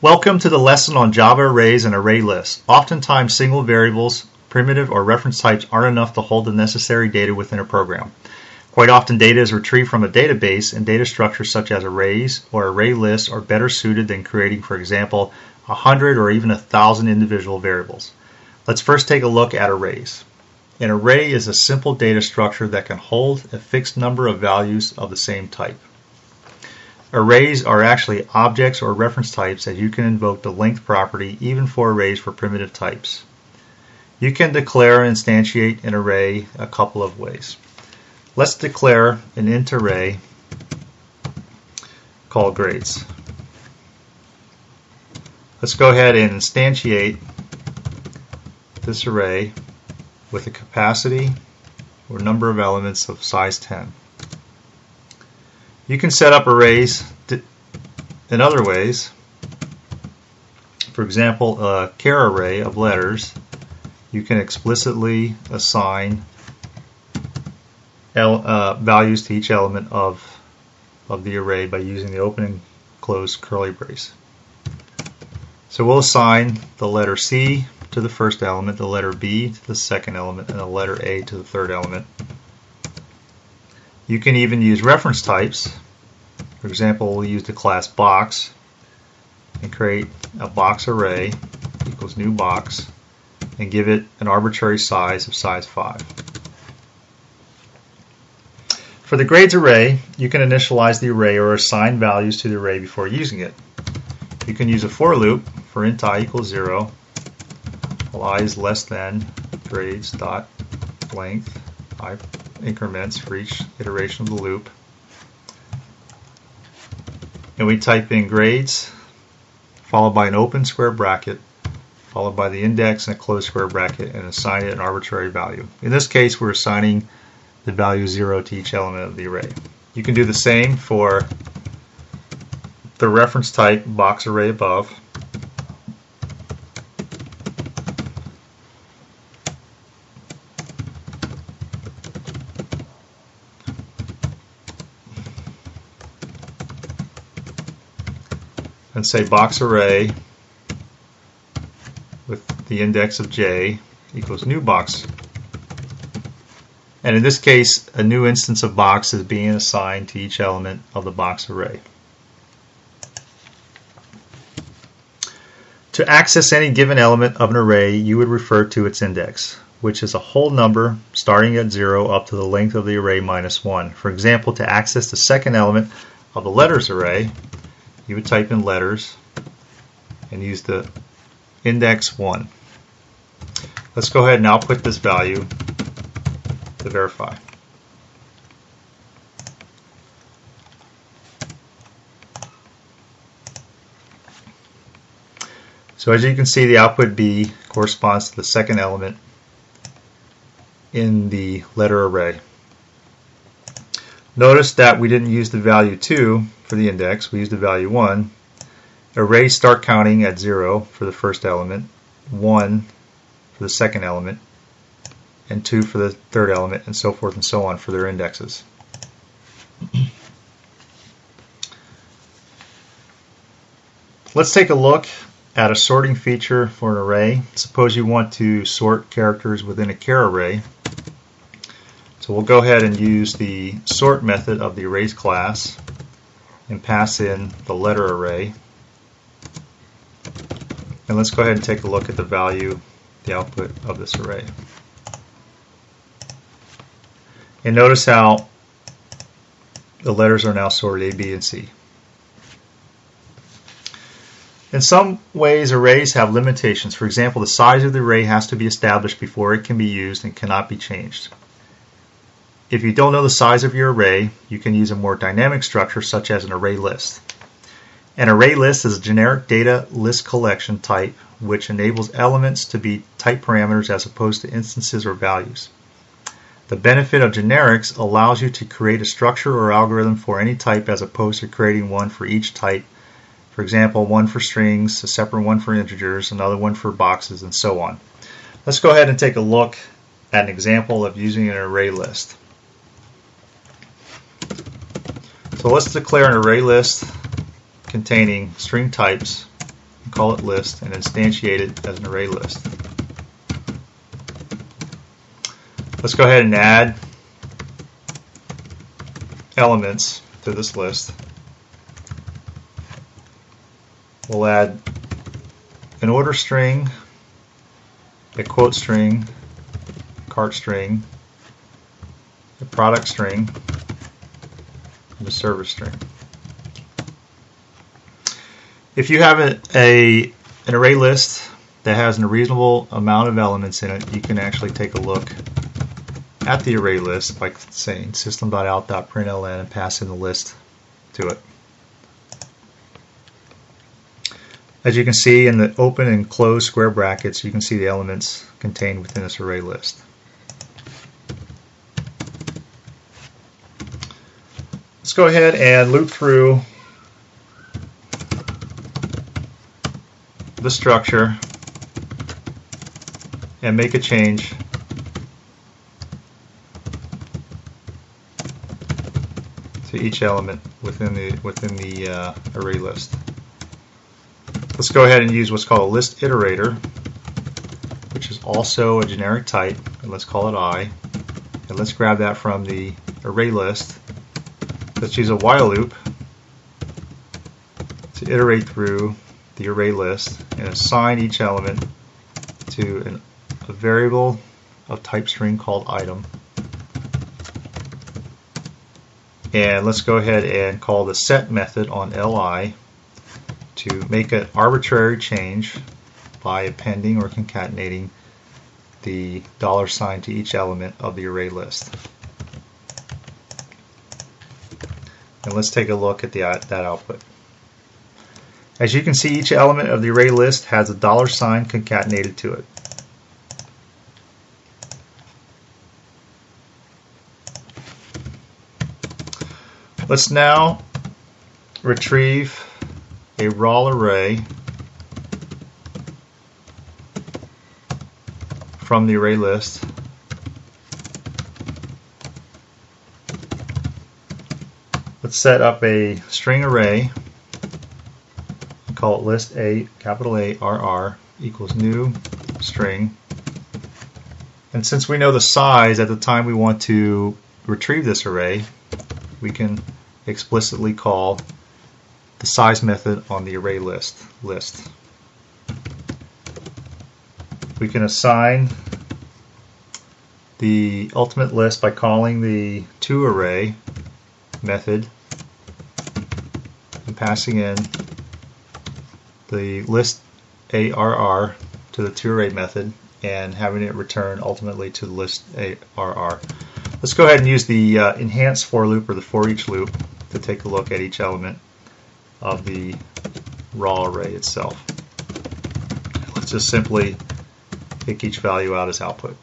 Welcome to the lesson on Java arrays and array lists. Oftentimes, single variables, primitive, or reference types aren't enough to hold the necessary data within a program. Quite often, data is retrieved from a database, and data structures such as arrays or array lists are better suited than creating, for example, 100 or even 1,000 individual variables. Let's first take a look at arrays. An array is a simple data structure that can hold a fixed number of values of the same type. Arrays are actually objects or reference types that you can invoke the length property even for arrays for primitive types. You can declare and instantiate an array a couple of ways. Let's declare an int array called grades. Let's go ahead and instantiate this array with a capacity or number of elements of size 10. You can set up arrays in other ways. For example, a char array of letters, you can explicitly assign values to each element of the array by using the open and close curly brace. So we'll assign the letter C to the first element, the letter B to the second element, and the letter A to the third element. You can even use reference types. For example, we'll use the class box and create a box array equals new box and give it an arbitrary size of size 5. For the grades array, you can initialize the array or assign values to the array before using it. You can use a for loop for int I equals 0, while I is less than grades dot length I increments for each iteration of the loop. And we type in grades followed by an open square bracket followed by the index and a closed square bracket and assign it an arbitrary value. In this case, we're assigning the value 0 to each element of the array. You can do the same for the reference type box array above. And say box array with the index of j equals new box. And in this case, a new instance of box is being assigned to each element of the box array. To access any given element of an array, you would refer to its index, which is a whole number starting at 0 up to the length of the array minus 1. For example, to access the second element of the letters array, you would type in letters and use the index 1. Let's go ahead and output this value to verify. So as you can see, the output B corresponds to the second element in the letter array. Notice that we didn't use the value 2 for the index, we used the value 1. Arrays start counting at 0 for the first element, 1 for the second element, and 2 for the third element, and so forth and so on for their indexes. Let's take a look at a sorting feature for an array. Suppose you want to sort characters within a char array. So we'll go ahead and use the sort method of the arrays class and pass in the letter array. And let's go ahead and take a look at the value, the output of this array. And notice how the letters are now sorted A, B, and C. In some ways, arrays have limitations. For example, the size of the array has to be established before it can be used and cannot be changed. If you don't know the size of your array, you can use a more dynamic structure such as an array list. An array list is a generic data list collection type which enables elements to be type parameters as opposed to instances or values. The benefit of generics allows you to create a structure or algorithm for any type as opposed to creating one for each type. For example, one for strings, a separate one for integers, another one for boxes, and so on. Let's go ahead and take a look at an example of using an array list. So let's declare an array list containing string types call it list, and instantiate it as an array list. Let's go ahead and add elements to this list. We'll add an order string, a quote string, cart string, a product string, and a service string. If you have an array list that has a reasonable amount of elements in it, you can actually take a look at the array list by saying system.out.println and passing the list to it. As you can see in the open and closed square brackets, you can see the elements contained within this array list. Let's go ahead and loop through the structure and make a change to each element within the array list. Let's go ahead and use what's called a list iterator, which is also a generic type, and let's call it I. And let's grab that from the array list. Let's use a while loop to iterate through the array list and assign each element to a variable of type string called item. And let's go ahead and call the set method on li to make an arbitrary change by appending or concatenating the $sign to each element of the array list. And let's take a look at that output. As you can see, each element of the array list has a $sign concatenated to it. Let's now retrieve a raw array from the array list. Let's set up a string array and call it list A, capital A, RR equals new string. And since we know the size at the time we want to retrieve this array, we can explicitly call the size method on the array list. We can assign the ultimate list by calling the toArray method and passing in the list ARR to the toArray method and having it return ultimately to the list ARR. Let's go ahead and use the enhanced for loop or the for each loop to take a look at each element of the raw array itself. Let's just simply pick each value out as output.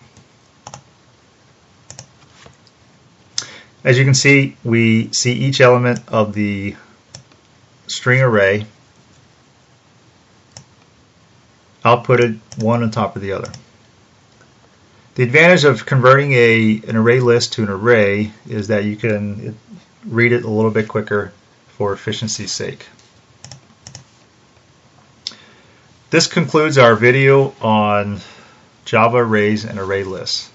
As you can see, we see each element of the string array outputted one on top of the other. The advantage of converting an array list to an array is that you can read it a little bit quicker for efficiency's sake. This concludes our video on Java arrays and array lists.